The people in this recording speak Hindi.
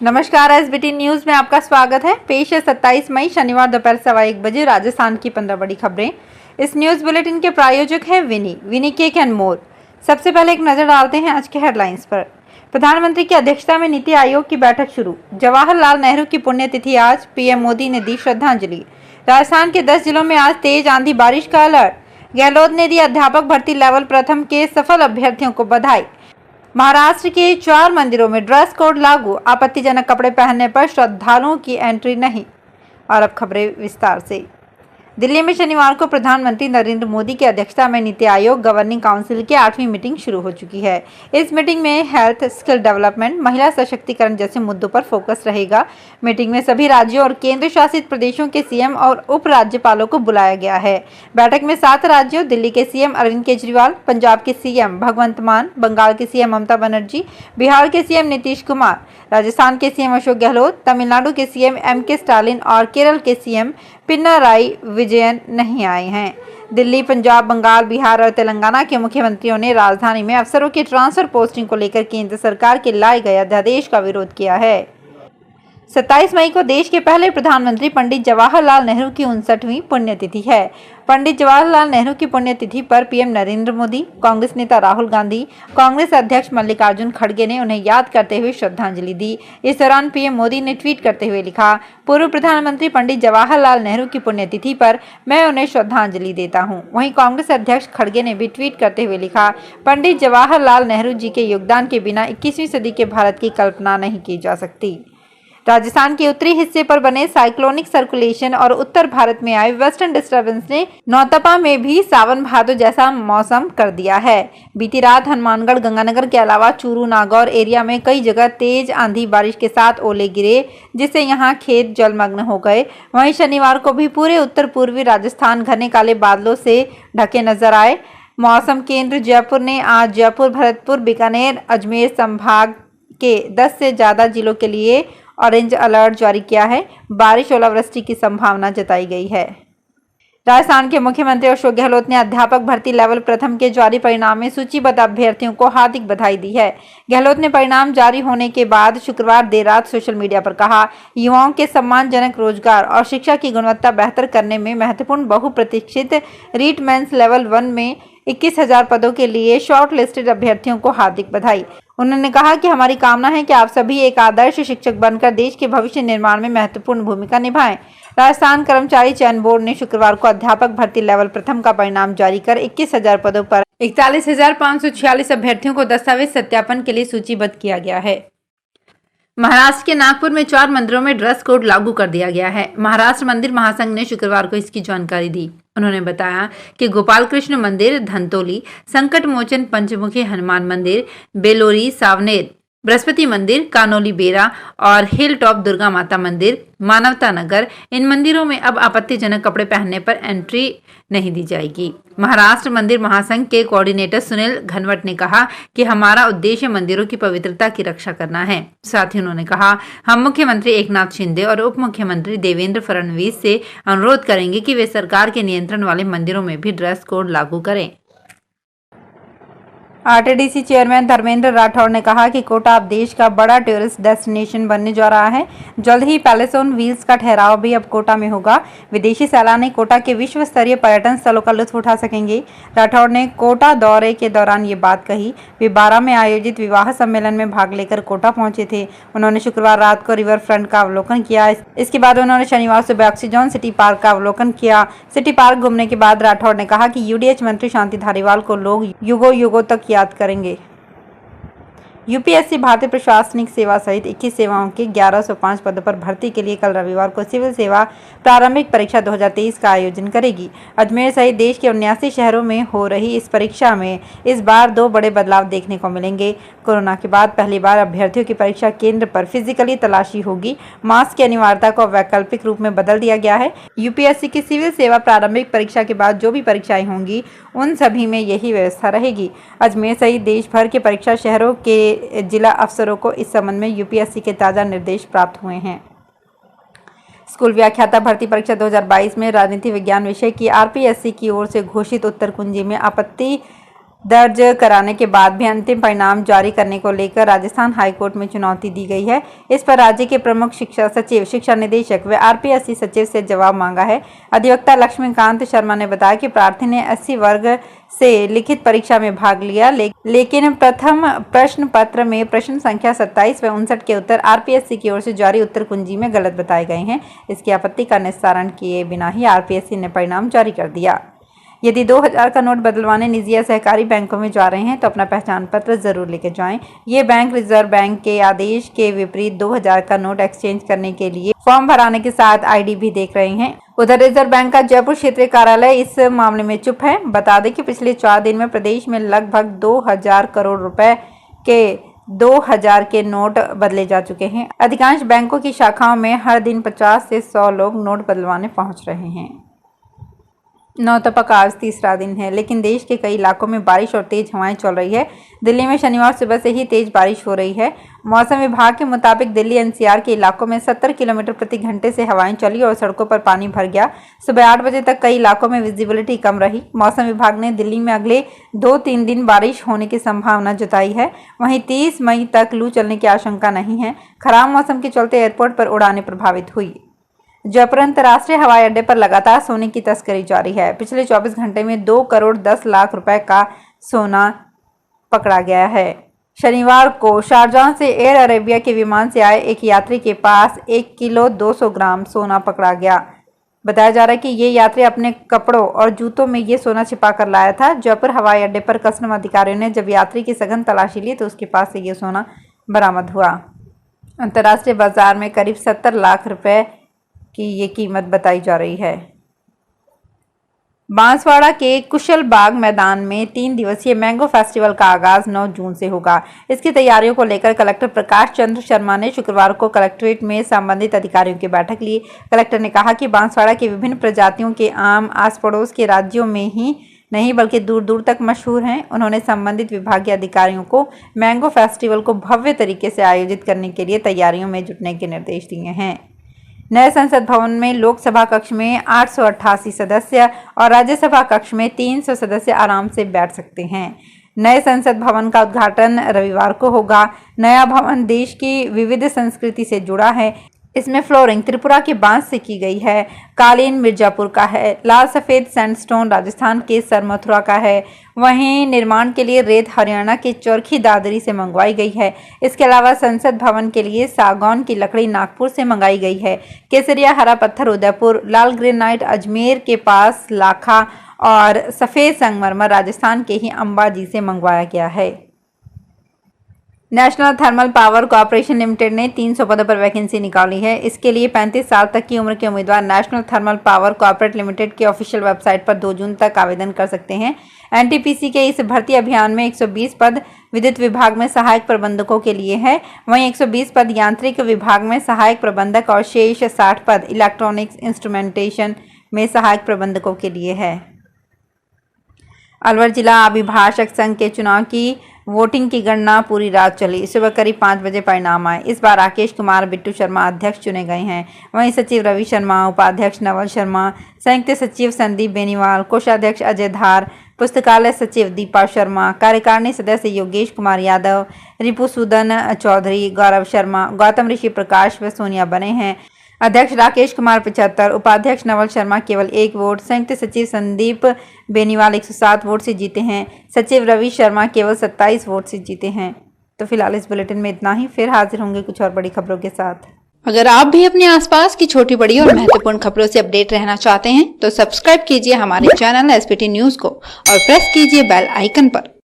नमस्कार, एसबीटी न्यूज में आपका स्वागत है। पेश है 27 मई शनिवार दोपहर 1:15 बजे राजस्थान की 15 बड़ी खबरें। इस न्यूज बुलेटिन के प्रायोजक हैं विनी केक एंड मोर। सबसे पहले एक नजर डालते हैं आज के हेडलाइंस पर। प्रधानमंत्री की अध्यक्षता में नीति आयोग की बैठक शुरू। जवाहरलाल नेहरू की पुण्यतिथि आज, पीएम मोदी ने दी श्रद्धांजलि। राजस्थान के 10 जिलों में आज तेज आंधी बारिश का अलर्ट। गहलोत ने दी अध्यापक भर्ती लेवल प्रथम के सफल अभ्यर्थियों को बधाई। महाराष्ट्र के 4 मंदिरों में ड्रेस कोड लागू। आपत्तिजनक कपड़े पहनने पर श्रद्धालुओं की एंट्री नहीं। और अब खबरें विस्तार से। दिल्ली में शनिवार को प्रधानमंत्री नरेंद्र मोदी की अध्यक्षता में नीति आयोग गवर्निंग काउंसिल की 8वीं मीटिंग शुरू हो चुकी है। इस मीटिंग में हेल्थ, स्किल डेवलपमेंट, महिला सशक्तिकरण जैसे मुद्दों पर फोकस रहेगा। मीटिंग में सभी राज्यों और केंद्र शासित प्रदेशों के सीएम और उप राज्यपालों को बुलाया गया है। बैठक में 7 राज्यों दिल्ली के सीएम अरविंद केजरीवाल, पंजाब के सीएम भगवंत मान, बंगाल के सीएम ममता बनर्जी, बिहार के सीएम नीतीश कुमार, राजस्थान के सीएम अशोक गहलोत, तमिलनाडु के सीएम एम.के. स्टालिन और केरल के सीएम पिनाराई विजयन नहीं आए हैं। दिल्ली, पंजाब, बंगाल, बिहार और तेलंगाना के मुख्यमंत्रियों ने राजधानी में अफसरों की ट्रांसफर पोस्टिंग को लेकर केंद्र सरकार के लाए गए अध्यादेश का विरोध किया है। 27 मई को देश के पहले प्रधानमंत्री पंडित जवाहरलाल नेहरू की 59वीं पुण्यतिथि है। पंडित जवाहरलाल नेहरू की पुण्यतिथि पर पीएम नरेंद्र मोदी, कांग्रेस नेता राहुल गांधी, कांग्रेस अध्यक्ष मल्लिकार्जुन खड़गे ने उन्हें याद करते हुए श्रद्धांजलि दी। इस दौरान पीएम मोदी ने ट्वीट करते हुए लिखा, पूर्व प्रधानमंत्री पंडित जवाहरलाल नेहरू की पुण्यतिथि पर मैं उन्हें श्रद्धांजलि देता हूं। वहीं कांग्रेस अध्यक्ष खड़गे ने भी ट्वीट करते हुए लिखा, पंडित जवाहरलाल नेहरू जी के योगदान के बिना 21वीं सदी के भारत की कल्पना नहीं की जा सकती। राजस्थान के उत्तरी हिस्से पर बने साइक्लोनिक सर्कुलेशन और उत्तर भारत में आए वेस्टर्न डिस्टर्बेंस ने नौतपा में भी सावन भादो जैसा मौसम कर दिया है। बीती रात हनुमानगढ़, गंगानगर के अलावा चूरू, नागौर एरिया में कई जगह तेज आंधी बारिश के साथ ओले गिरे, जिससे यहां खेत जलमग्न हो गए। वहीं शनिवार को भी पूरे उत्तर पूर्वी राजस्थान घने काले बादलों से ढके नजर आए। मौसम केंद्र जयपुर ने आज जयपुर, भरतपुर, बीकानेर, अजमेर संभाग के 10 से ज्यादा जिलों के लिए ऑरेंज अलर्ट जारी किया है। बारिश, ओलावृष्टि की संभावना जताई गई है। राजस्थान के मुख्यमंत्री अशोक गहलोत ने अध्यापक भर्ती लेवल प्रथम के जारी परिणाम में सूचीबद्ध अभ्यर्थियों को हार्दिक बधाई दी है। गहलोत ने परिणाम जारी होने के बाद शुक्रवार देर रात सोशल मीडिया पर कहा, युवाओं के सम्मानजनक रोजगार और शिक्षा की गुणवत्ता बेहतर करने में महत्वपूर्ण बहुप्रतीक्षित रीट मेंस लेवल 1 में 21,000 पदों के लिए शॉर्ट लिस्टेड अभ्यर्थियों को हार्दिक बधाई। उन्होंने कहा कि हमारी कामना है कि आप सभी एक आदर्श शिक्षक बनकर देश के भविष्य निर्माण में महत्वपूर्ण भूमिका निभाएं। राजस्थान कर्मचारी चयन बोर्ड ने शुक्रवार को अध्यापक भर्ती लेवल प्रथम का परिणाम जारी कर 21,000 पदों पर 41,546 अभ्यर्थियों को दस्तावेज सत्यापन के लिए सूचीबद्ध किया गया है। महाराष्ट्र के नागपुर में 4 मंदिरों में ड्रेस कोड लागू कर दिया गया है। महाराष्ट्र मंदिर महासंघ ने शुक्रवार को इसकी जानकारी दी। उन्होंने बताया कि गोपाल कृष्ण मंदिर, धनतोली, संकट मोचन पंचमुखी हनुमान मंदिर, बेलोरी, सावनेर, बृहस्पति मंदिर, कानोली बेरा और हिल टॉप दुर्गा माता मंदिर, मानवता नगर, इन मंदिरों में अब आपत्तिजनक कपड़े पहनने पर एंट्री नहीं दी जाएगी। महाराष्ट्र मंदिर महासंघ के कोऑर्डिनेटर सुनील घनवट ने कहा कि हमारा उद्देश्य मंदिरों की पवित्रता की रक्षा करना है। साथ ही उन्होंने कहा, हम मुख्यमंत्री एकनाथ शिंदे और उप मुख्यमंत्री देवेंद्र फडणवीस से अनुरोध करेंगे कि वे सरकार के नियंत्रण वाले मंदिरों में भी ड्रेस कोड लागू करें। आरटीडीसी चेयरमैन धर्मेंद्र राठौड़ ने कहा कि कोटा अब देश का बड़ा टूरिस्ट डेस्टिनेशन बनने जा रहा है। जल्द ही पैलेस ऑन व्हील्स का ठहराव भी अब कोटा में होगा। विदेशी सैलानी कोटा के विश्व स्तरीय पर्यटन स्थलों का लुत्फ उठा सकेंगे। राठौड़ ने कोटा दौरे के दौरान ये बात कही। वे 12 में आयोजित विवाह सम्मेलन में भाग लेकर कोटा पहुंचे थे। उन्होंने शुक्रवार रात को रिवर फ्रंट का अवलोकन किया। इसके बाद उन्होंने शनिवार सुबह ऑक्सीजन सिटी पार्क का अवलोकन किया। सिटी पार्क घूमने के बाद राठौड़ ने कहा कि यूडीएच मंत्री शांति धारीवाल को लोग युगों युगों तक याद करेंगे। यूपीएससी भारतीय प्रशासनिक सेवा सहित 21 सेवाओं के 1105 पदों पर भर्ती के लिए कल रविवार को सिविल सेवा प्रारंभिक परीक्षा 2023 का आयोजन करेगी। अजमेर सहित देश के 79 शहरों में हो रही इस परीक्षा में इस बार 2 बड़े बदलाव देखने को मिलेंगे। कोरोना के बाद पहली बार अभ्यर्थियों की परीक्षा केंद्र पर फिजिकली तलाशी होगी। मास्क की अनिवार्यता को वैकल्पिक रूप में बदल दिया गया है। यूपीएससी की सिविल सेवा प्रारंभिक परीक्षा के बाद जो भी परीक्षाएं होंगी उन सभी में यही व्यवस्था रहेगी। अजमेर सहित देश भर के परीक्षा शहरों के जिला अफसरों को इस संबंध में यूपीएससी के ताजा निर्देश प्राप्त हुए हैं। स्कूल व्याख्याता भर्ती परीक्षा 2022 में राजनीति विज्ञान विषय की आरपीएससी की ओर से घोषित उत्तर कुंजी में आपत्ति दर्ज कराने के बाद भी अंतिम परिणाम जारी करने को लेकर राजस्थान हाईकोर्ट में चुनौती दी गई है। इस पर राज्य के प्रमुख शिक्षा सचिव, शिक्षा निदेशक व आरपीएससी सचिव से जवाब मांगा है। अधिवक्ता लक्ष्मीकांत शर्मा ने बताया कि प्रार्थी ने 80 वर्ग से लिखित परीक्षा में भाग लिया, लेकिन प्रथम प्रश्न पत्र में प्रश्न संख्या 27 व 59 के उत्तर आरपीएससी की ओर से जारी उत्तर कुंजी में गलत बताए गए हैं। इसकी आपत्ति का निस्तारण किए बिना ही आरपीएससी ने परिणाम जारी कर दिया। यदि 2000 का नोट बदलवाने निजी या सहकारी बैंकों में जा रहे हैं तो अपना पहचान पत्र जरूर लेकर जाएं। ये बैंक रिजर्व बैंक के आदेश के विपरीत 2000 का नोट एक्सचेंज करने के लिए फॉर्म भराने के साथ आईडी भी देख रहे हैं। उधर रिजर्व बैंक का जयपुर क्षेत्रीय कार्यालय इस मामले में चुप है। बता दें कि पिछले 4 दिन में प्रदेश में लगभग 2000 करोड़ रुपए के 2000 के नोट बदले जा चुके हैं। अधिकांश बैंकों की शाखाओं में हर दिन 50 से 100 लोग नोट बदलवाने पहुंच रहे हैं। नौतपा का आज तीसरा दिन है, लेकिन देश के कई इलाकों में बारिश और तेज हवाएं चल रही है। दिल्ली में शनिवार सुबह से ही तेज बारिश हो रही है। मौसम विभाग के मुताबिक दिल्ली एनसीआर के इलाकों में 70 किलोमीटर प्रति घंटे से हवाएं चली और सड़कों पर पानी भर गया। सुबह 8 बजे तक कई इलाकों में विजिबिलिटी कम रही। मौसम विभाग ने दिल्ली में अगले 2-3 दिन बारिश होने की संभावना जताई है। वहीं 30 मई तक लू चलने की आशंका नहीं है। खराब मौसम के चलते एयरपोर्ट पर उड़ानें प्रभावित हुई। जयपुर अंतर्राष्ट्रीय हवाई अड्डे पर लगातार सोने की तस्करी जारी है। पिछले 24 घंटे में 2 करोड़ 10 लाख रुपए का सोना पकड़ा गया है। शनिवार को शारजाह से एयर अरेबिया के विमान से आए एक यात्री के पास 1 किलो 200 ग्राम सोना पकड़ा गया। बताया जा रहा है कि ये यात्री अपने कपड़ों और जूतों में ये सोना छिपा कर लाया था। जयपुर हवाई अड्डे पर कस्टम अधिकारियों ने जब यात्री की सघन तलाशी ली तो उसके पास से ये सोना बरामद हुआ। अंतर्राष्ट्रीय बाजार में करीब 70 लाख रुपए की ये कीमत बताई जा रही है। बांसवाड़ा के कुशल बाग मैदान में 3 दिवसीय मैंगो फेस्टिवल का आगाज 9 जून से होगा। इसकी तैयारियों को लेकर कलेक्टर प्रकाश चंद्र शर्मा ने शुक्रवार को कलेक्ट्रेट में संबंधित अधिकारियों की बैठक ली। कलेक्टर ने कहा कि बांसवाड़ा के विभिन्न प्रजातियों के आम आस पड़ोस के राज्यों में ही नहीं बल्कि दूर दूर तक मशहूर हैं। उन्होंने संबंधित विभागीय अधिकारियों को मैंगो फेस्टिवल को भव्य तरीके से आयोजित करने के लिए तैयारियों में जुटने के निर्देश दिए हैं। नए संसद भवन में लोकसभा कक्ष में 888 सदस्य और राज्यसभा कक्ष में 300 सदस्य आराम से बैठ सकते हैं। नए संसद भवन का उद्घाटन रविवार को होगा। नया भवन देश की विविध संस्कृति से जुड़ा है। इसमें फ्लोरिंग त्रिपुरा के बांस से की गई है। कालीन मिर्जापुर का है। लाल सफेद सैंडस्टोन राजस्थान के सरमथुरा का है। वहीं निर्माण के लिए रेत हरियाणा के चरखी दादरी से मंगवाई गई है। इसके अलावा संसद भवन के लिए सागौन की लकड़ी नागपुर से मंगाई गई है। केसरिया हरा पत्थर उदयपुर, लाल ग्रेनाइट अजमेर के पास लाखा और सफेद संगमरमर राजस्थान के ही अंबाजी से मंगवाया गया है। National thermal power corporation limited ने 300 पदों पर वैकेंसी निकाली है। इसके लिए 35 साल तक की उम्र के उम्मीदवार national thermal power corporate limited की ऑफिशियल वेबसाइट पर 2 जून तक आवेदन कर सकते हैं। एनटीपीसी के इस भर्ती अभियान में 120 पद विद्युत विभाग में सहायक प्रबंधकों के लिए है। वहीं 120 पद यांत्रिक विभाग में सहायक प्रबंधक और शेष 60 पद इलेक्ट्रॉनिक्स इंस्ट्रूमेंटेशन में सहायक प्रबंधकों के लिए है। अलवर जिला अभिभाषक संघ के चुनाव की वोटिंग की गणना पूरी रात चली। सुबह करीब 5 बजे परिणाम आए। इस बार राकेश कुमार बिट्टू शर्मा अध्यक्ष चुने गए हैं। वहीं सचिव रवि शर्मा, उपाध्यक्ष नवल शर्मा, संयुक्त सचिव संदीप बेनीवाल, कोषाध्यक्ष अजय धार, पुस्तकालय सचिव दीपा शर्मा, कार्यकारिणी सदस्य योगेश कुमार यादव, रिपुसूदन चौधरी, गौरव शर्मा, गौतम ऋषि प्रकाश व सोनिया बने हैं। अध्यक्ष राकेश कुमार 75, उपाध्यक्ष नवल शर्मा केवल 1 वोट, संयुक्त सचिव संदीप बेनीवाल 107 वोट से जीते हैं। सचिव रवि शर्मा केवल 27 वोट से जीते हैं। तो फिलहाल इस बुलेटिन में इतना ही। फिर हाजिर होंगे कुछ और बड़ी खबरों के साथ। अगर आप भी अपने आसपास की छोटी बड़ी और महत्वपूर्ण खबरों से अपडेट रहना चाहते हैं तो सब्सक्राइब कीजिए हमारे चैनल एसपीटी न्यूज को और प्रेस कीजिए बेल आइकन पर।